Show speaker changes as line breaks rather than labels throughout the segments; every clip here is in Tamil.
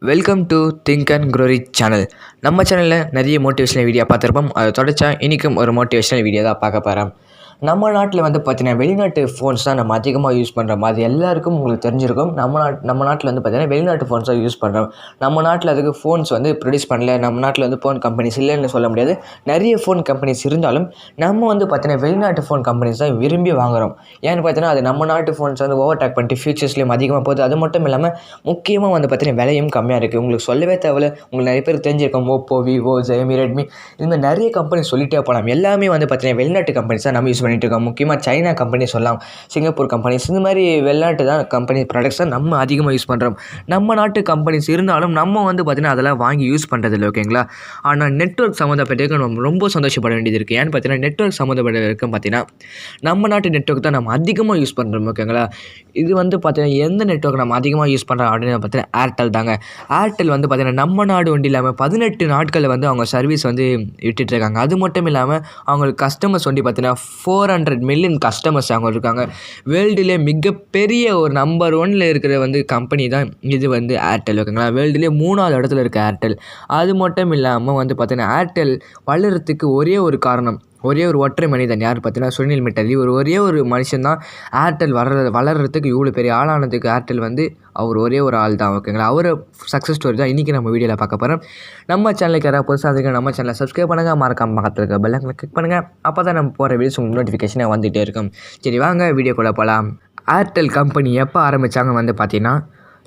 Welcome to think and grow rich channel. நம்ம சேனலில் நிறைய மோட்டிவேஷனல் வீடியோ பார்த்துருப்போம். அதை தொடச்சா இன்றைக்கும் ஒரு மோட்டிவேஷனல் வீடியோ தான் பார்க்க போகிறோம். நம்ம நாட்டில் பார்த்தீங்கன்னா வெளிநாட்டு ஃபோன்ஸ் தான் நம்ம அதிகமாக யூஸ் பண்ணுற மாதிரி எல்லாருக்கும் உங்களுக்கு தெரிஞ்சிருக்கும். நம்ம நாட்டில் பார்த்தீங்கன்னா வெளிநாட்டு ஃபோன்ஸ் தான் யூஸ் பண்ணுறோம். நம்ம நாட்டில் அதுக்கு ஃபோன்ஸ் ப்ரொடியூஸ் பண்ணல. நம்ம நாட்டில் ஃபோன் கம்பெனிஸ் இல்லைன்னு சொல்ல முடியாது. நிறைய ஃபோன் கம்பெனிஸ் இருந்தாலும் நம்ம பார்த்தீங்கன்னா வெளிநாட்டு ஃபோன் கம்பெனிஸ் தான் விரும்பி வாங்குகிறோம். ஏன்னு பார்த்தீங்கன்னா அது நம்ம நாட்டு ஃபோன்ஸ் ஓவர்டேக் பண்ணிட்டு ஃபியூச்சர்ஸ்லேயும் அதிகமாக போகுது. அது மட்டும் இல்லாமல் முக்கியமாக பார்த்தீங்கன்னா விலையும் கம்மியாக இருக்குது. உங்களுக்கு சொல்லவே தேவையில்ல. உங்களுக்கு நிறைய பேர் தெரிஞ்சிருக்கோம். ஓப்போ, விவோ, ஜெயமி, ரெட்மி இது மாதிரி நிறைய கம்பெனி சொல்லிட்டே போகலாம். எல்லாமே பார்த்தீங்கன்னா வெளிநாட்டு கம்பெனிஸ் தான் நம்ம யூஸ் பண்ணிட்டு இருக்கோம். முக்கியமாக சைனா கம்பெனி சொல்லலாம், சிங்கப்பூர் கம்பெனிஸ் இந்த மாதிரி வெளிநாட்டு தான் கம்பெனி ப்ராடக்ட்ஸ் தான் நம்ம அதிகமாக யூஸ் பண்ணுறோம். நம்ம நாட்டு கம்பெனிஸ் இருந்தாலும் நம்ம பார்த்தீங்கன்னா அதெல்லாம் வாங்கி யூஸ் பண்ணுறதில்ல. ஓகேங்களா? ஆனால் நெட்வொர்க் சம்மந்தப்பட்டிருக்கு நம்ம ரொம்ப சந்தோஷப்பட வேண்டியது இருக்குது. ஏன்னு பார்த்தீங்கன்னா நெட்வொர்க் சம்மந்தப்பட்ட இருக்கும் பார்த்தீங்கன்னா நம்ம நாட்டு நெட்வொர்க் தான் நம்ம அதிகமாக யூஸ் பண்ணுறோம். ஓகேங்களா? இது பார்த்தீங்கன்னா எந்த நெட்வொர்க் நம்ம அதிகமாக யூஸ் பண்ணுறோம் அப்படின்னு பார்த்தீங்கன்னா ஏர்டெல் தாங்க. ஏர்டெல் பார்த்தீங்கன்னா நம்ம நாடு ஒன்றும் இல்லாமல் 18 நாட்களில் அவங்க சர்வீஸ் விட்டுட்டுருக்காங்க. அது மட்டும் இல்லாமல் அவங்களுக்கு கஸ்டமர்ஸ் பார்த்தீங்கன்னா 400 மில்லியன் கஸ்டமர்ஸ் அவங்க இருக்காங்க. வேர்ல்டுலேயே மிகப்பெரிய ஒரு நம்பர் 1ல் இருக்கிற கம்பெனி தான் இது ஏர்டெல். ஓகேங்களா? வேர்ல்டுலேயே 3வது இடத்துல இருக்க ஏர்டெல். அது மட்டும் இல்லாமல் பார்த்தீங்கன்னா ஏர்டெல் வளர்கிறதுக்கு ஒரே ஒரு காரணம், ஒரே ஒரு ஒற்றை மனிதன் யார் பார்த்தீங்கன்னா சுனில் மிட்டல். இவர் ஒரே ஒரு மனுஷன் தான் ஏர்டெல் வளர்கிறதுக்கு இவ்வளோ பெரிய ஆளானதுக்கு ஏர்டெல் அவர் ஒரே ஒரு ஆள் தான். ஓகேங்களா? அவர் சக்ஸஸ் ஸ்டோரி தான் இன்றைக்கி நம்ம வீடியோவில் பார்க்க போகிறோம். நம்ம சேனலுக்கு யாராவது புதுசாக இருக்குது நம்ம சேனலை சப்ஸ்கிரைப் பண்ணுங்கள், மறக்காம பக்கத்தில் இருக்க பெல் ஐகானை கிளிக் பண்ணுங்கள். அப்போ தான் நம்ம போகிற வீடியோஸ் உங்களுக்கு நோட்டிஃபிகேஷனாக வந்துகிட்டே இருக்கும். சரி வாங்க வீடியோக்குள்ளே போகலாம். ஏர்டெல் கம்பெனி எப்போ ஆரம்பித்தாங்க பார்த்தீங்கன்னா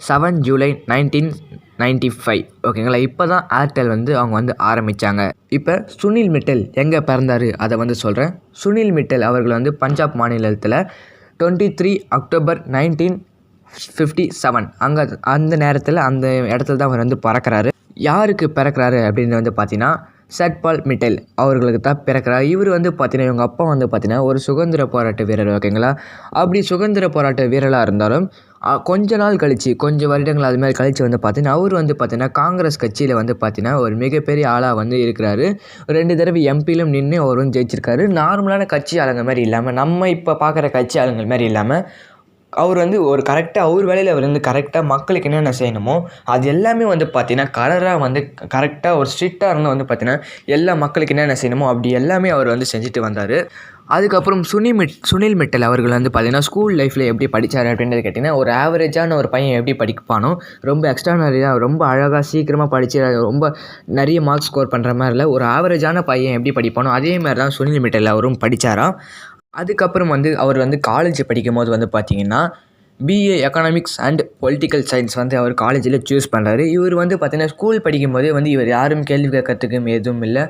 7 ஜூலை 1995. ஓகேங்களா? இப்போ தான் ஏர்டெல் அவங்க ஆரம்பித்தாங்க. இப்போ சுனில் மிட்டல் எங்கே பிறந்தார் அதை சொல்கிறேன். சுனில் மிட்டல் அவர்கள் பஞ்சாப் மாநிலத்தில் 23 அக்டோபர் 1957 அங்கே அந்த நேரத்தில் அந்த இடத்துல தான் அவர் பிறக்கிறாரு. யாருக்கு பிறக்கிறாரு அப்படின்னு பார்த்தீங்கன்னா சட்பால் மிட்டல் அவர்களுக்கு தான் பிறக்கிறார். இவர் பார்த்தீங்கன்னா இவங்க அப்பா பார்த்தீங்கன்னா ஒரு சுதந்திர போராட்ட வீரர். ஓகேங்களா? அப்படி சுதந்திர போராட்ட வீரராக இருந்தாலும் கொஞ்ச நாள் கழித்து கொஞ்சம் வருடங்கள் அது மாதிரி கழித்து பார்த்தீங்கன்னா அவர் பார்த்தீங்கன்னா காங்கிரஸ் கட்சியில் பார்த்தீங்கன்னா ஒரு மிகப்பெரிய ஆளாக இருக்கிறாரு. 2 தடவை எம்பியிலும் நின்று அவர் ஜெயிச்சிருக்காரு. நார்மலான கட்சி ஆளுங்க மாதிரி இல்லாமல், நம்ம இப்போ பார்க்குற கட்சி ஆளுங்கள் மாதிரி இல்லாமல் அவர் ஒரு கரெக்டாக அவர் வேலையில் அவர் கரெக்டாக மக்களுக்கு என்னென்ன செய்யணுமோ அது எல்லாமே பார்த்தீங்கன்னா கலராக கரெக்டாக ஒரு ஸ்ட்ரிக்டாக இருந்து பார்த்தீங்கன்னா எல்லா மக்களுக்கு என்னென்ன செய்யணுமோ அப்படி எல்லாமே அவர் செஞ்சுட்டு வந்தார். அதுக்கப்புறம் சுனில் மிட்டல் அவர்கள் பார்த்தீங்கன்னா ஸ்கூல் லைஃப்பில் எப்படி படித்தார் அப்படின்றது கேட்டிங்கன்னா ஒரு ஆவரேஜான ஒரு பையன் எப்படி படிப்பானோ ரொம்ப எக்ஸ்ட்ரானரியாக ரொம்ப அழகாக சீக்கிரமாக படித்து ரொம்ப நிறைய மார்க்ஸ் ஸ்கோர் பண்ணுற மாதிரி இல்லை, ஒரு ஆவரேஜான பையன் எப்படி படிப்பானோ அதே மாதிரி தான் சுனில் மிட்டல் அவரும் படித்தாராம். அதுக்கப்புறம் அவர் காலேஜ் படிக்கும் போது பார்த்தீங்கன்னா BA economics and political science அவர் காலேஜில் சூஸ் பண்ணுறாரு. இவர் பார்த்தீங்கன்னா ஸ்கூல் படிக்கும்போதே இவர் யாரும் கேள்வி கேட்கறதுக்கும் எதுவும் இல்லை.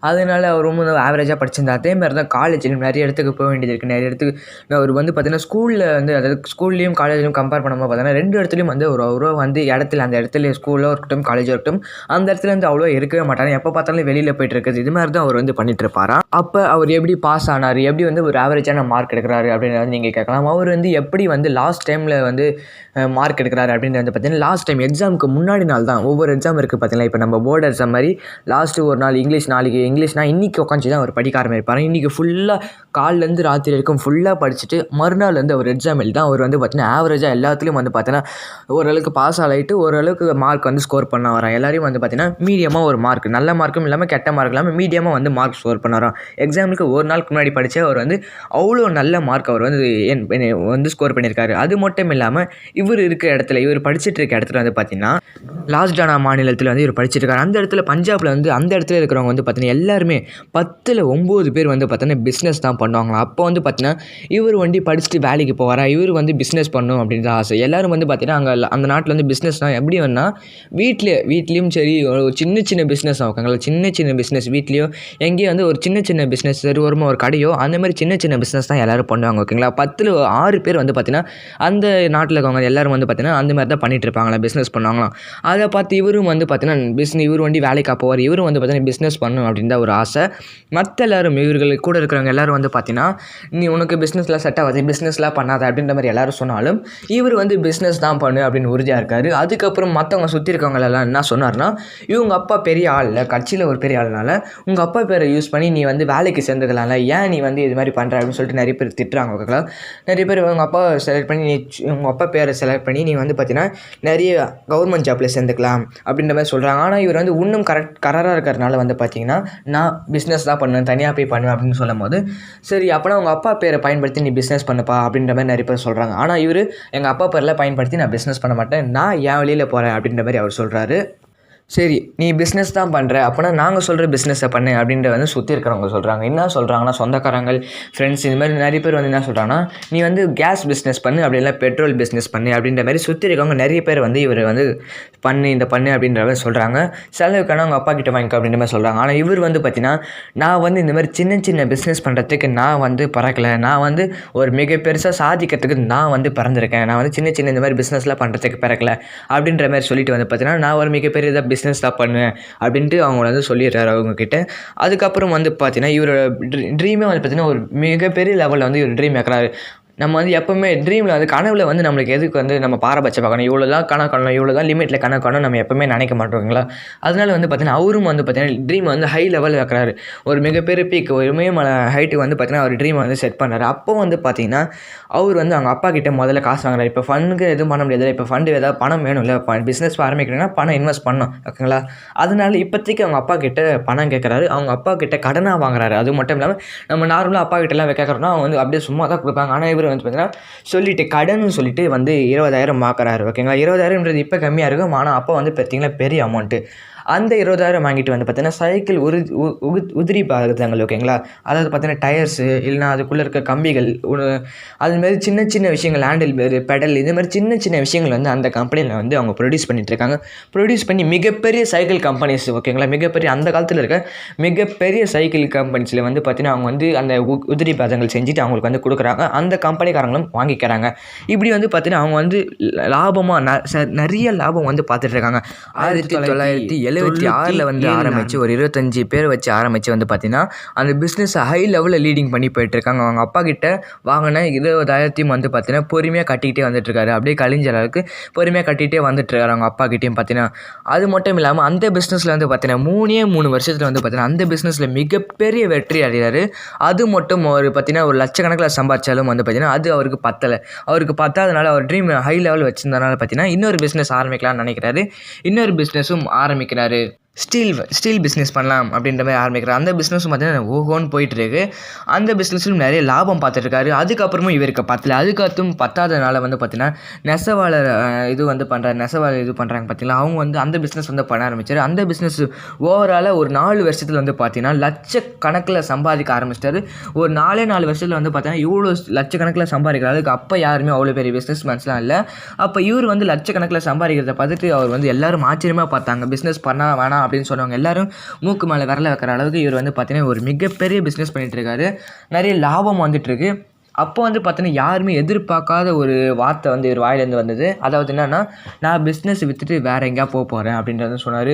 அதனால் அவர் ரொம்ப ஆவரேஜாக படிச்சிருந்தார். அதே மாதிரி தான் காலேஜிலும் நிறைய இடத்துக்கு போக வேண்டியது இருக்குது. நிறைய இடத்துக்கு அவர் பார்த்தீங்கன்னா ஸ்கூலில் அதாவது ஸ்கூல்லையும் காலேஜ்லையும் கம்பேர் பண்ணும்போது பார்த்தீங்கன்னா 2 இடத்துலையும் ஒரு அவ்வளோ இடத்துல அந்த இடத்துல ஸ்கூலோ இருக்கட்டும் காலேஜோ இருக்கட்டும் அந்த இடத்துல அவ்வளோ இருக்கவே மாட்டாங்க. எப்போ பார்த்தாலும் வெளியில் போய்ட்டு இருக்குது. இது மாதிரி தான் அவர் பண்ணிட்டு இருப்பாராம். அப்போ அவர் எப்படி பாஸ் ஆனார், எப்படி ஒரு ஆவரேஜான மார்க் எடுக்கிறாரு அப்படின்னு நீங்கள் கேட்கலாம். அவர் எப்படி லாஸ்ட் டைமில் மார்க் எடுக்கிறாரு அப்படின்னு பார்த்தீங்கன்னா லாஸ்ட் டைம் எக்ஸாமுக்கு முன்னாடி நாள் தான். ஒவ்வொரு எக்ஸாம் இருக்குது பார்த்தீங்கன்னா, இப்போ நம்ம போர்டு எக்ஸாம் மாதிரி லாஸ்ட்டு ஒரு நாள் நாளைக்கு இங்கிலீஷ்னா இன்றைக்கி உட்காந்து தான் அவர் படிக்க ஆரம்பிப்பார். இன்றைக்கி ஃபுல்லாக காலிலேருந்து ராத்திரி வரைக்கும் ஃபுல்லாக படிச்சுட்டு மறுநாள் அவர் எக்ஸாம் எழுதி தான் அவர் பார்த்தீங்கன்னா ஆவரேஜாக எல்லாத்துலேயும் பார்த்தீங்கன்னா ஓரளவுக்கு பாஸ் ஆகிட்டு ஓரளவுக்கு மார்க் ஸ்கோர் பண்ண வரான். எல்லாரையும் பார்த்தீங்கன்னா மீடியமாக ஒரு மார்க், நல்ல மார்க்கும் இல்லாமல் கெட்ட மார்க் இல்லாமல் மீடியமாக மார்க் ஸ்கோர் பண்ண வரான். எக்ஸாமுக்கு ஒரு நாளுக்கு முன்னாடி படித்து அவர் அவ்வளோ நல்ல மார்க் அவர் ஸ்கோர் பண்ணியிருக்காரு. அது மட்டும் இல்லாமல் இவர் இருக்க இடத்துல இவர் படிச்சுட்டு இருக்க இடத்துல பார்த்தீங்கன்னா லாஸ்டானா மாநிலத்தில் இவர் படிச்சிருக்காரு. அந்த இடத்துல பஞ்சாபில் அந்த இடத்துல இருக்கிறவங்க பார்த்தீங்கன்னா எல்லாருமே 10ல் 9 பேர் பார்த்தீங்கன்னா பிஸ்னஸ் தான் பண்ணுவாங்களாம். அப்போ பார்த்தீங்கன்னா இவர் படிச்சுட்டு வேலைக்கு போவாரா, இவர் பிஸ்னஸ் பண்ணணும் அப்படின்ற ஆசை. எல்லோரும் பார்த்தீங்கன்னா அங்கே அந்த நாட்டில் பிஸ்னஸ்னால் எப்படி வீட்லேயும் சரி ஒரு சின்ன பிஸ்னஸ் ஆகுங்களா, சின்ன பிஸ்னஸ் வீட்லேயோ எங்கேயும் ஒரு சின்ன பிஸ்னஸ் சரி வருமா ஒரு கடையோ அந்த மாதிரி சின்ன பிஸ்னஸ் தான் எல்லோரும் பண்ணுவாங்க. ஓகேங்களா? 10ல் 6 பேர் பார்த்தீங்கன்னா அந்த நாட்டில் இருக்கவங்க எல்லோரும் பார்த்தீங்கன்னா அந்த மாதிரி தான் பண்ணிட்டு இருப்பாங்களா, பிஸ்னஸ் பண்ணுவாங்களாம். அதை பார்த்து இவரும் பார்த்தீங்கன்னா இவர் வேலைக்கு போவார். இவரும் பார்த்தீங்கன்னா பிஸ்னஸ் பண்ணணும் அப்படின்ற ஒரு ஆசை. மற்ற எல்லோரும் இவர்களுக்கு கூட இருக்கிறவங்க எல்லோரும் பார்த்தீங்கன்னா நீ உனக்கு பிஸ்னஸ்லாம் செட் ஆகாது, பிஸ்னஸ்லாம் பண்ணாத அப்படின்ற மாதிரி எல்லோரும் சொன்னாலும் இவர் பிஸ்னஸ் தான் பண்ணு அப்படின்னு உறுதியாக இருக்கார். அதுக்கப்புறம் மற்றவங்க சுற்றி இருக்கவங்க எல்லாம் என்ன சொன்னார்னா, இவங்க அப்பா பெரிய ஆள் இல்லை, கட்சியில் ஒரு பெரிய ஆள்னால உங்கள் அப்பா பேரை யூஸ் பண்ணி நீ வேலைக்கு சேர்ந்துக்கலாம்ல, ஏன் நீ இது மாதிரி பண்ணுற அப்படின்னு சொல்லிட்டு நிறைய பேர் திட்டுறாங்க. ஓகேங்களா? நிறைய பேர் உங்கள் அப்பா செலக்ட் பண்ணி நீ உங்கள் அப்பா பேரை செலக்ட் பண்ணி நீ வந்து பார்த்தீங்கன்னா நிறைய கவர்மெண்ட் ஜாப்பில் சேர்ந்துக்கலாம் அப்படின்ற மாதிரி சொல்கிறாங்க. ஆனால் இவர் வந்து இன்னும் கராராக இருக்கிறதுனால வந்து பார்த்தீங்கன்னா நான் பிஸ்னஸ் தான் பண்ணுவேன், தனியாக போய் பண்ணுவேன் அப்படின்னு சொல்லும் போது சரி அப்போனா உங்கள் அப்பா பேரை பயன்படுத்தி நீ பிஸ்னஸ் பண்ணுப்பா அப்படின்ற மாதிரி நிறைய பேர் சொல்கிறாங்க. ஆனால் இவர் எங்கள் அப்பா பேரில் பயன்படுத்தி நான் பிஸ்னஸ் பண்ண மாட்டேன், நான் என் வழியில் போகிறேன் அப்படின்ற மாதிரி அவர் சொல்கிறாரு. சரி நீ பிஸ்னஸ் தான் பண்ணுற அப்போனா நாங்கள் சொல்கிற பிஸ்னஸை பண்ணு அப்படின்ற வந்து சுற்றி இருக்கிறவங்க சொல்கிறாங்க. என்ன சொல்கிறாங்கன்னா சொந்தக்காரங்கள் ஃப்ரெண்ட்ஸ் இந்த மாதிரி நிறைய பேர் வந்து என்ன சொல்கிறாங்கன்னா நீ வந்து கேஸ் பிஸ்னஸ் பண்ணு அப்படி இல்லை பெட்ரோல் பிஸ்னஸ் பண்ணு அப்படின்ற மாதிரி சுற்றி இருக்கவங்க நிறைய பேர் வந்து இவர் வந்து பண்ணு அப்படின்ற மாதிரி சொல்கிறாங்க. செலவுக்கான அவங்க அப்பா கிட்ட வாங்கிக்க அப்படின்ற மாதிரி சொல்கிறாங்க. ஆனால் இவர் வந்து பார்த்தீங்கன்னா நான் வந்து இந்த மாதிரி சின்ன சின்ன பிஸ்னஸ் பண்ணுறதுக்கு நான் வந்து பறக்கலை, நான் வந்து ஒரு மிக பெருசாக சாதிக்கிறதுக்கு நான் வந்து பறந்துருக்கேன், நான் வந்து சின்ன சின்ன இந்த மாதிரி பிஸ்னஸ்லாம் பண்ணுறதுக்கு பிறக்கலை அப்படின்ற மாதிரி சொல்லிட்டு வந்து பார்த்தீங்கன்னா நான் ஒரு மிகப்பெரிய பிஸ்னஸ் தான் பண்ணுவேன் அப்படின்ட்டு அவங்க வந்து சொல்லிடுறாரு அவங்கக்கிட்ட. அதுக்கப்புறம் வந்து பார்த்தீங்கன்னா இவரோட ட்ரீமே வந்து பார்த்தீங்கன்னா ஒரு மிகப்பெரிய லெவலில் வந்து இவர் ட்ரீம் வைக்கிறாரு. நம்ம வந்து எப்போவுமே ட்ரீமில் வந்து கனவில் வந்து நம்மளுக்கு எதுக்கு வந்து நம்ம பாரபட்சம் பார்க்கணும், இவ்வளோ தான் கனவு காணணும், இவ்வளோ தான் லிமிட்டில் கனவு காணணும் நம்ம எப்போவுமே நினைக்க மாட்டோங்களா. அதனால வந்து பார்த்தீங்கன்னா அவரும் வந்து பார்த்தீங்கன்னா ட்ரீம் வந்து ஹை லெவலில் வைக்கிறாரு. ஒரு மிகப்பெரிய பீக் ஒரு இமயமலை ஹைட்டுக்கு வந்து பார்த்தீங்கன்னா அவர் ட்ரீமை வந்து செட் பண்ணுறாரு. அப்போ வந்து பார்த்தீங்கன்னா அவர் வந்து அவங்க அப்பா கிட்டே முதல்ல காசு வாங்குறாரு. இப்போ ஃபண்டுக்கு எதுவும் பண்ண முடியாது, இப்போ ஃபண்டு ஏதாவது பணம் வேணும் இல்லை, பிஸ்னஸ் ஆரம்பிக்கிறீங்கன்னா பணம் இன்வெஸ்ட் பண்ணணும் ஓகேங்களா. அதனால இப்போதைக்கு அவங்க அப்பா கிட்ட பணம் கேட்குறாரு, அவங்க அப்பா கிட்ட கடனாக வாங்குறாரு. அது மட்டும் இல்லாமல் நம்ம நார்மலாக அப்பா கிட்டலாம் கேட்குறோன்னா அவங்க வந்து அப்படியே சும்மா தான் கொடுப்பாங்க. ஆனால் இவர் வந்து பார்த்தீங்கன்னா சொல்லிட்டு கடன் சொல்லிட்டு வந்து 20,000 ஆக்குறாரு ஓகேங்களா. 20,000ன்றது இப்போ கம்மியாக இருக்கும், ஆனால் அப்போ வந்து பார்த்தீங்கன்னா பெரிய அமௌண்ட்டு. அந்த 20,000 வாங்கிட்டு வந்து பார்த்தீங்கன்னா சைக்கிள் உதிரி பாகங்கள் ஓகேங்களா, அதாவது பார்த்தீங்கன்னா டயர்ஸு இல்லைனா அதுக்குள்ளே இருக்க கம்பிகள் அதுமாரி சின்ன சின்ன விஷயங்கள் ஹேண்டில் பேரு பெடல் இது மாதிரி சின்ன சின்ன விஷயங்கள் வந்து அந்த கம்பெனியில் வந்து அவங்க ப்ரொடியூஸ் பண்ணிகிட்ருக்காங்க. ப்ரொடியூஸ் பண்ணி மிகப்பெரிய சைக்கிள் கம்பெனிஸ் ஓகேங்களா, மிகப்பெரிய அந்த காலத்தில் இருக்க மிகப்பெரிய சைக்கிள் கம்பெனிஸில் வந்து பார்த்தீங்கன்னா அவங்க வந்து அந்த உதிரி பாகங்கள் செஞ்சுட்டு அவங்களுக்கு வந்து கொடுக்குறாங்க, அந்த கம்பெனிக்காரங்களும் வாங்கிக்கிறாங்க. இப்படி வந்து பார்த்தீங்கன்னா அவங்க வந்து லாபமாக நிறைய லாபம் வந்து பார்த்துட்ருக்காங்க. 1976 வந்து ஆரம்பித்து ஒரு 25 பேர் வச்சு ஆரம்பித்து வந்து பார்த்திங்கன்னா அந்த பிஸ்னஸை ஹை லெவலில் லீடிங் பண்ணி போயிட்டுருக்காங்க. அவங்க அப்பா கிட்ட வாங்கின 20,000 வந்து பார்த்திங்கன்னா பொறுமையாக கட்டிக்கிட்டே வந்துட்டுருக்காரு. அப்படியே கழிஞ்ச அளவுக்கு பொறுமையாக கட்டிகிட்டே வந்துட்டுருக்காரு அவங்க அப்பா கிட்டேயும் பார்த்திங்கன்னா. அது மட்டும் இல்லாமல் அந்த பிஸ்னஸில் வந்து பார்த்திங்கன்னா 3 வருஷத்தில் வந்து பார்த்திங்கன்னா அந்த பிஸ்னஸில் மிகப்பெரிய வெற்றி அடைகிறாரு. அது மட்டும் ஒரு பார்த்திங்கன்னா ஒரு லட்சக்கணக்கில் சம்பாதிச்சாலும் வந்து பார்த்திங்கன்னா அது அவருக்கு பத்தலை. அவருக்கு பத்தாதனால அவர் ட்ரீம் ஹை லெவல் வச்சிருந்தனால பார்த்திங்கன்னா இன்னொரு பிஸ்னஸ் ஆரம்பிக்கலாம்னு நினைக்கிறாரு. இன்னொரு பிஸ்னஸும் ஆரம்பிக்கிறாரு. ஸ்டீல் பிஸ்னஸ் பண்ணலாம் அப்படின்ற மாதிரி ஆரம்பிக்கிறார். அந்த பிஸ்னஸும் பார்த்தீங்கன்னா ஓஹோன்னு போயிட்டுருக்கு. அந்த பிஸ்னஸிலும் நிறைய லாபம் பார்த்துட்ருக்காரு. அதுக்கப்புறமும் இவருக்கு பத்தலை. அதுக்கப்புறம் பத்தாதனால வந்து பார்த்தீங்கன்னா நெசவாளர் இது வந்து பண்ணுறாரு, நெசவாளர் இது பண்ணுறாங்க பார்த்தீங்களா, அவங்க வந்து அந்த பிஸ்னஸ் வந்து பண்ண ஆரம்பித்தார். அந்த பிஸ்னஸ் ஓவராலாக ஒரு 4 வருஷத்தில் வந்து பார்த்தீங்கன்னா லட்சக்கணக்கில் சம்பாதிக்க ஆரம்பிச்சிட்டாரு. ஒரு 4 வருஷத்தில் வந்து பார்த்தீங்கன்னா இவ்வளோ லட்சக்கணக்கில் சம்பாதிக்கிறாரு. அதுக்கு அப்போ யாருமே அவ்வளோ பெரிய பிஸ்னஸ் மேன்ஸ்லாம் இல்லை. அப்போ இவர் வந்து லட்சக்கணக்கில் சம்பாதிக்கிறத பார்த்துட்டு அவர் வந்து எல்லோரும் ஆச்சரியமாக பார்த்தாங்க. பிஸ்னஸ் பண்ணால் வேணாம் அப்படின்னு சொன்னவங்க எல்லாரும் மூக்கு மேலே விரல வைக்கிற அளவுக்கு இவர் வந்து பார்த்தீங்கன்னா ஒரு மிகப்பெரிய பிஸ்னஸ் பண்ணிகிட்ருக்காரு. நிறைய லாபம் வந்துட்டுருக்கு. அப்போ வந்து பார்த்தீங்கன்னா யாருமே எதிர்பார்க்காத ஒரு வார்த்தை வந்து இவர் வாயிலேருந்து வந்தது. அதாவது என்னென்னா நான் பிஸ்னஸ் விற்றுட்டு வேறு எங்கேயா போகிறேன் அப்படின்றத சொன்னார்.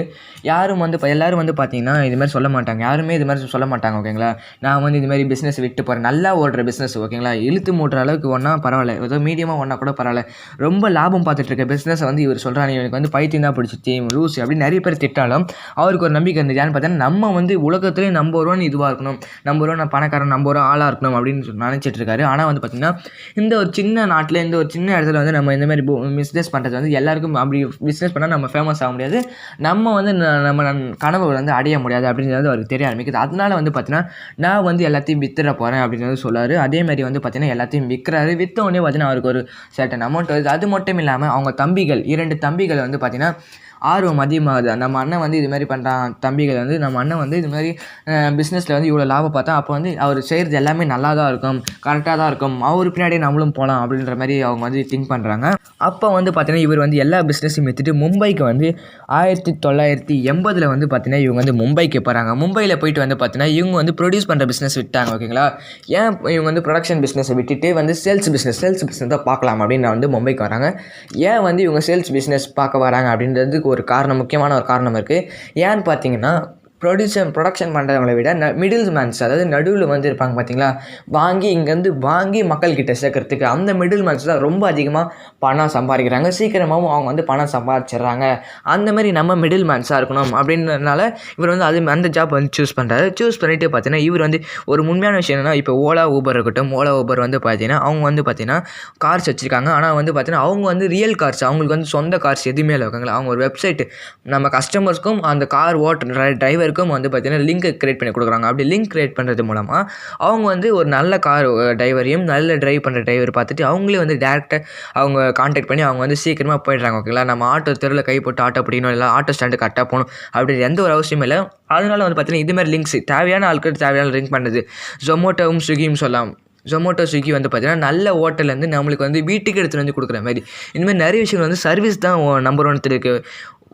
யாரும் வந்து எல்லோரும் வந்து பார்த்தீங்கன்னா இதுமாதிரி சொல்ல மாட்டாங்க, யாருமே இது மாதிரி சொல்ல மாட்டாங்க ஓகேங்களா. நான் வந்து இதுமாதிரி பிஸ்னஸ் விட்டு போகிறேன், நல்லா ஓடுற பிஸ்னஸ் ஓகேங்களா, இழுத்து மூட்டுற அளவுக்கு ஒன்றா பரவாயில்ல, ஏதோ மீடியமாக ஒன்றா கூட பரவாயில்ல, ரொம்ப லாபம் பார்த்துட்ருக்க பிஸ்னஸை வந்து இவர் சொல்கிறாங்க இவனுக்கு வந்து பைத்தியம் தான் பிடிச்சிச்சு லூஸ் அப்படின்னு நிறைய பேர் திட்டாலும் அவருக்கு ஒரு நம்பிக்கை இருந்தது. ஏன்னு பார்த்தீங்கன்னா நம்ம வந்து உலகத்துலேயே நம்பர் 1 இதுவாக இருக்கணும், நம்பர் 1 பணக்காரன், நம்பர் 1 ஆளாக இருக்கணும் அப்படின்னு நினச்சிட்டு இருக்காரு. ஆனால் வந்து பார்த்திங்கன்னா இந்த ஒரு சின்ன நாட்டில் இந்த ஒரு சின்ன இடத்துல வந்து நம்ம இந்த மாதிரி பிஸ்னஸ் பண்ணுறது வந்து எல்லாருக்கும் அப்படி பிஸ்னஸ் பண்ணால் நம்ம ஃபேமஸ் ஆக முடியாது, நம்ம வந்து நம்ம கனவை வந்து அடைய முடியாது அப்படின்றது அவருக்கு தெரிய ஆரம்பிக்குது. அதனால வந்து பார்த்திங்கன்னா நான் வந்து எல்லாத்தையும் வித்துட போகிறேன் அப்படின்றது சொல்லார். அதேமாதிரி வந்து பார்த்திங்கன்னா எல்லாத்தையும் விற்கிறாரு. விற்ற உடனே பார்த்திங்கன்னா அவருக்கு ஒரு சர்டன் அமௌண்ட் வருது. அது மட்டும் இல்லாமல் அவங்க தம்பிகள் 2 தம்பிகள் வந்து பார்த்திங்கன்னா ஆர்வம் அதிகமாகுது. நம்ம அண்ணன் வந்து இது மாதிரி பண்ணுறான், தம்பிகள் வந்து நம்ம அண்ணன் வந்து இது மாதிரி பிஸ்னஸில் வந்து இவ்வளோ லாபம் பார்த்தா அப்போ வந்து அவர் செய்கிறது எல்லாமே நல்லா தான் இருக்கும், கரெக்டாக தான் இருக்கும், அவர் பின்னாடி நம்மளும் போகலாம் அப்படின்ற மாதிரி அவங்க வந்து திங்க் பண்ணுறாங்க. அப்போ வந்து பார்த்தீங்கன்னா இவர் வந்து எல்லா பிஸ்னஸையும் விற்றுட்டு மும்பைக்கு வந்து 1980 வந்து பார்த்தீங்கன்னா இவங்க வந்து மும்பைக்கு போகிறாங்க. மும்பையில் போயிட்டு வந்து பார்த்தீங்கன்னா இவங்க வந்து ப்ரொடியூஸ் பண்ணுற பிஸ்னஸ் விட்டாங்க ஓகேங்களா. ஏன் இவங்க வந்து ப்ரொடக்ஷன் பிஸ்னஸை விட்டுட்டு வந்து சேல்ஸ் பிஸ்னஸ் தான் பார்க்கலாம் அப்படின்னு வந்து மும்பைக்கு வராங்க. ஏன் வந்து இவங்க சேல்ஸ் பிஸ்னஸ் பார்க்க வராங்க அப்படின்றதுக்கு ஒரு காரணம், முக்கியமான ஒரு காரணம் இருக்குது. ஏன்னு பார்த்தீங்கன்னா ப்ரொடக்ஷன் பண்ணுறவங்கள விட மிடில் மேன்ஸ், அதாவது நடுவில் வந்து இருப்பாங்க பார்த்தீங்களா, இங்கேருந்து வாங்கி மக்கள்கிட்ட சேர்க்கறதுக்கு அந்த மிடில் மேன்ஸ் தான் ரொம்ப அதிகமாக பணம் சம்பாதிக்கிறாங்க. சீக்கிரமாகவும் அவங்க வந்து பணம் சம்பாதிச்சிடுறாங்க. அந்த மாதிரி நம்ம மிடில் மேன்ஸாக இருக்கணும் அப்படின்றதுனால இவர் வந்து அந்த ஜாப் வந்து சூஸ் பண்ணுறாரு. சூஸ் பண்ணிவிட்டு பார்த்தீங்கன்னா இவர் வந்து ஒரு உண்மையான விஷயம் என்னென்னா, இப்போ ஓலா ஊபர் இருக்கட்டும், ஓலா ஊபர் வந்து பார்த்தீங்கன்னா அவங்க வந்து பார்த்தீங்கன்னா கார்ஸ் வச்சுருக்காங்க. ஆனால் வந்து பார்த்தீங்கன்னா அவங்க வந்து ரியல் கார்ஸ், அவங்களுக்கு வந்து சொந்த கார்ஸ் எதுவுமே இல்லை ஓகேங்களா. அவங்க ஒரு வெப்சைட் நம்ம கஸ்டமர்ஸ்க்கும் அந்த கார் டிரைவருக்கும் வந்து பார்த்தீங்கன்னா லிங்க் கிரியேட் பண்ணி கொடுக்குறாங்க. அப்படி லிங்க் கிரியேட் பண்ணுறது மூலமாக அவங்க வந்து ஒரு நல்ல கார் டிரைவரையும் நல்ல டிரைவ் பண்ணுற டிரைவர் பார்த்துட்டு அவங்களே வந்து டேரெக்டாக அவங்க கான்டாக்ட் பண்ணி அவங்க வந்து சீக்கிரமாக போயிடுறாங்க ஓகேங்களா. நம்ம ஆட்டோ தெருவில் கை போட்டு ஆட்டோ பிடிக்கணும், இல்லை ஆட்டோ ஸ்டாண்டு கரெக்டாக போகணும் அப்படி எந்த ஒரு அவசியமும் இல்லை. அதனால வந்து பார்த்தீங்கன்னா இதுமாதிரி லிங்க்ஸ் தேவையான ஆட்களுக்கு தேவையான லிங்க் பண்ணுறது. ஜொமோட்டோவும் ஸ்விக்கியும் சொல்லலாம். ஜொமோட்டோ ஸ்விக்கி வந்து பார்த்தீங்கன்னா நல்ல ஹோட்டல்லேருந்து நம்மளுக்கு வந்து வீட்டுக்கு எடுத்துகிட்டு வந்து கொடுக்குற மாதிரி இந்தமாதிரி நிறைய விஷயங்கள் வந்து சர்வீஸ் தான் நம்பர் 1 இருக்குது.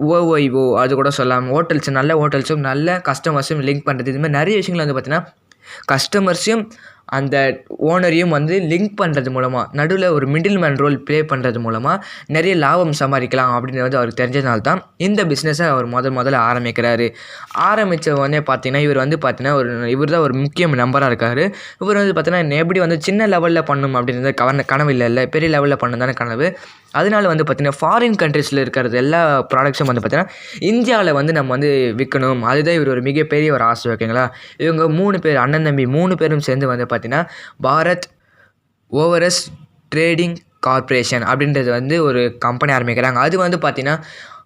ஓஒய்ஓ அது கூட சொல்லலாம். ஹோட்டல்ஸ், நல்ல ஹோட்டல்ஸும் நல்ல கஸ்டமர்ஸும் லிங்க் பண்ணுறது, இதுமாதிரி நிறைய விஷயங்கள் வந்து பார்த்தீங்கன்னா கஸ்டமர்ஸையும் அந்த ஓனரையும் வந்து லிங்க் பண்ணுறது மூலமாக, நடுவில் ஒரு மிடில் மேன் ரோல் ப்ளே பண்ணுறது மூலமாக நிறைய லாபம் சம்பாதிக்கலாம் அப்படின்றது வந்து அவருக்கு தெரிஞ்சதுனால தான் இந்த பிஸ்னஸை அவர் முதல்ல ஆரம்பிக்கிறாரு. ஆரம்பித்த உடனே பார்த்தீங்கன்னா இவர் வந்து பார்த்தீங்கன்னா இவர் தான் ஒரு முக்கிய நம்பராக இருக்கார். இவர் வந்து பார்த்தீங்கன்னா எப்படி வந்து சின்ன லெவலில் பண்ணணும் அப்படின்றது கனவு இல்லை, பெரிய லெவலில் பண்ணணும் தானே கனவு. அதனால வந்து பார்த்தீங்கன்னா ஃபாரின் கண்ட்ரீஸில் இருக்கிறது எல்லா ப்ராடக்ட்ஸும் வந்து பார்த்தீங்கன்னா இந்தியாவில் வந்து நம்ம வந்து விற்கணும், அதுதான் இவர் ஒரு மிகப்பெரிய ஒரு ஆசை ஓகேங்களா. இவங்க 3 பேர் அண்ணன் தம்பி 3 பேரும் சேர்ந்து வந்து பார்த்தீங்கன்னா பாரத் ஓவரஸ் ட்ரேடிங் கார்ப்பரேஷன் அப்படின்றது வந்து ஒரு கம்பெனி ஆரம்பிக்கிறாங்க. அது வந்து பார்த்தீங்கன்னா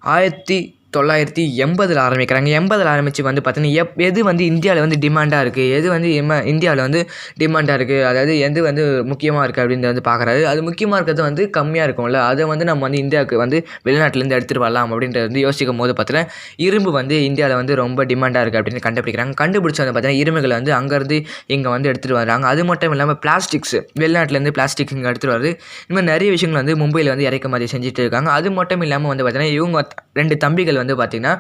1980 ஆரம்பிக்கிறாங்க. 80 ஆரம்பித்து வந்து பார்த்தீங்கன்னா எது வந்து இந்தியாவில் வந்து டிமாண்டாக இருக்குது, எது வந்து இந்தியாவில் வந்து டிமாண்டாக இருக்குது, அதாவது எது வந்து முக்கியமாக இருக்குது அப்படின்றத வந்து பார்க்குறாரு. அது முக்கியமாக இருக்கிறது வந்து கம்மியாக இருக்கும்ல, அதை வந்து நம்ம வந்து இந்தியாவுக்கு வந்து வெளிநாட்டிலேருந்து எடுத்துகிட்டு வரலாம் அப்படின்றத வந்து யோசிக்கும் போது பார்த்தீங்கன்னா இரும்பு வந்து இந்தியாவில் வந்து ரொம்ப டிமாண்டாக இருக்குது அப்படின்னு கண்டுபிடிக்கிறாங்க. கண்டுபிடிச்சி வந்து பார்த்தீங்கன்னா இரும்புகளை வந்து அங்கேருந்து இங்கே வந்து எடுத்துகிட்டு வராங்க. அது மட்டும் இல்லாமல் பிளாஸ்டிக்ஸ், வெளிநாட்டிலேருந்து பிளாஸ்டிக் இங்கே எடுத்துகிட்டு வருது. இந்த மாதிரி நிறைய விஷயங்கள் வந்து மும்பையில் வந்து இறக்குமதி செஞ்சுட்டு இருக்காங்க. அது மட்டும் இல்லாமல் வந்து பார்த்தீங்கன்னா இவங்க 2 தம்பிகள் வந்து பார்த்திங்கன்னா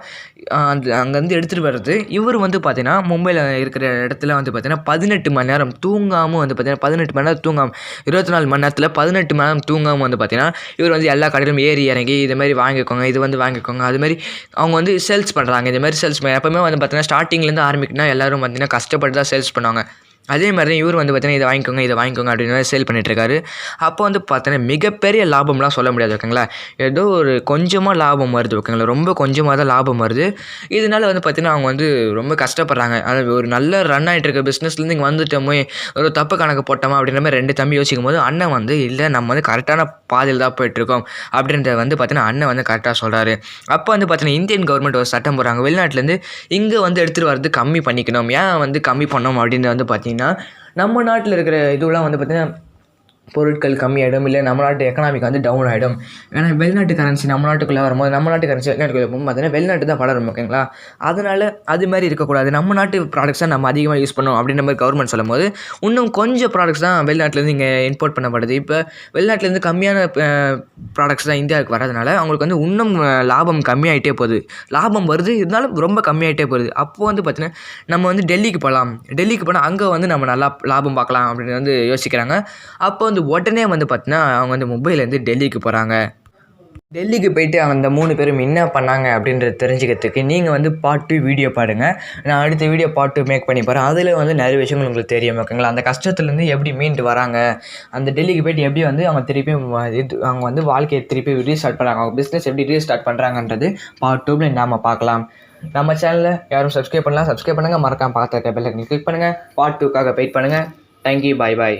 அங்கேருந்து எடுத்துகிட்டு வர்றது. இவர் வந்து பார்த்திங்கன்னா மும்பையில் இருக்கிற இடத்துல வந்து பார்த்திங்கன்னா 18 மணி நேரம் தூங்காமல் வந்து பார்த்திங்கன்னா 18 மணி நேரம் தூங்காமல் 24 மணி நேரத்தில் 18 மணி நேரம் தூங்காமல் வந்து பார்த்திங்கன்னா இவர் வந்து எல்லா கடையிலும் ஏறி இறங்கி இது மாதிரி வாங்கிக்கோங்க, இது வந்து வாங்கிக்கோங்க, அதுமாதிரி அவங்க வந்து சேல்ஸ் பண்ணுறாங்க. இது மாதிரி சேல்ஸ் எப்போவுமே வந்து பார்த்திங்கன்னா ஸ்டார்டிங்லேருந்து ஆரம்பிக்கணும்னா எல்லோரும் பார்த்திங்கன்னா கஷ்டப்பட்டு தான் சேல்ஸ் பண்ணுவாங்க. அதே மாதிரி தான் இவர் வந்து பார்த்தீங்கன்னா இதை வாங்கிக்கோங்க அப்படின்னு சேல் பண்ணிகிட்ருக்காரு. அப்போ வந்து பார்த்தீங்கன்னா மிகப்பெரிய லாபம்லாம் சொல்ல முடியாது ஓகேங்களா. ஏதோ ஒரு கொஞ்சமாக லாபம் வருது ஓகேங்களா, ரொம்ப கொஞ்சமாக தான் லாபம் வருது. இதனால் வந்து பார்த்தீங்கன்னா அவங்க வந்து ரொம்ப கஷ்டப்படுறாங்க. அது ஒரு நல்ல ரன் ஆகிட்டு இருக்க பிஸ்னஸ்லேருந்து இங்கே வந்துட்டோமே, ஒரு தப்பு கணக்கு போட்டோமா அப்படின்ற மாதிரி 2 தம்பி யோசிக்கும் போது அண்ணன் வந்து இல்லை நம்ம வந்து கரெக்டான பாதையில் தான் போயிட்டுருக்கோம் அப்படின்றத வந்து பார்த்தீங்கன்னா அண்ணன் வந்து கரெக்டாக சொல்கிறாரு. அப்போ வந்து பார்த்தீங்கன்னா இந்தியன் கவர்மெண்ட் ஒரு சட்டம் போடுறாங்க, வெளிநாட்டிலேருந்து இங்கே வந்து எடுத்துகிட்டு வரது கம்மி பண்ணிக்கணும். ஏன் வந்து கம்மி பண்ணோம் அப்படின்றத வந்து பார்த்தீங்கன்னா நம்ம நாட்டில் இருக்கிற இதுவெல்லாம் வந்து பார்த்திங்கன்னா பொருட்கள் கம்மியாகிடும், இல்லை நம்ம நாட்டு எக்கனாமிக் வந்து டவுன் ஆகிடும். ஏன்னா வெளிநாட்டு கரன்சி நம்ம நாட்டுக்குள்ளே வரும்போது நம்ம நாட்டு கரன்சி வெளிநாட்டுக்குள்ளே போகும்போது பார்த்தீங்கன்னா வெளிநாட்டு தான் வளரும் ஓகேங்களா. அதனால் அது மாதிரி இருக்கக்கூடாது, நம்ம நாட்டு ப்ராடக்ட்ஸ் தான் நம்ம அதிகமாக யூஸ் பண்ணோம் அப்படின்ற மாதிரி கவர்மெண்ட் சொல்லும் போது இன்னும் கொஞ்சம் ப்ராடக்ட்ஸ் தான் வெளிநாட்டிலேருந்து இங்கே இம்போர்ட் பண்ணப்படுது. இப்போ வெளிநாட்டிலேருந்து கம்மியான ப்ராடக்ட்ஸ் தான் இந்தியாவுக்கு வரதுனால அவங்களுக்கு வந்து இன்னும் லாபம் கம்மியாகிட்டே போகுது. லாபம் வருது இருந்தாலும் ரொம்ப கம்மியாகிட்டே போகுது. அப்போது வந்து பார்த்திங்கன்னா நம்ம வந்து டெல்லிக்கு போனால் அங்கே வந்து நம்ம நல்லா லாபம் பார்க்கலாம் அப்படின்னு வந்து யோசிக்கிறாங்க. அப்போ வந்து உடனே வந்து பார்த்தீங்கன்னா அவங்க வந்து மும்பையிலேருந்து டெல்லிக்கு போகிறாங்க. டெல்லிக்கு போயிட்டு அந்த 3 பேரும் என்ன பண்ணாங்க அப்படின்றத தெரிஞ்சுக்கிறதுக்கு நீங்கள் வந்து பார்ட் 2 வீடியோ பாருங்கள். நான் அடுத்த வீடியோ பார்ட் 2 மேக் பண்ணி போகிறேன். அதில் வந்து நிறைய விஷயங்கள் உங்களுக்கு தெரியும் ஓகேங்களா. அந்த கஷ்டத்துலேருந்து எப்படி மீண்டு வராங்க, அந்த டெல்லிக்கு போய்ட்டு எப்படி வந்து அவங்க திருப்பி அவங்க வந்து வாழ்க்கையை திருப்பி ரீஸ்டார்ட் பண்ணுறாங்க, அவங்க பிஸ்னஸ் எப்படி ரீஸ்டார்ட் பண்ணுறாங்கன்றது பார்ட் 2 நாம் பார்க்கலாம். நம்ம சேனலில் யாரும் சப்ஸ்கிரைப் பண்ணுங்கள், மறக்காமல் பார்த்துருக்க பெல் ஐக்கனை கிளிக் பண்ணுங்கள். பார்ட் 2க்காக வெயிட் பண்ணுங்கள். தேங்க்யூ, பாய்.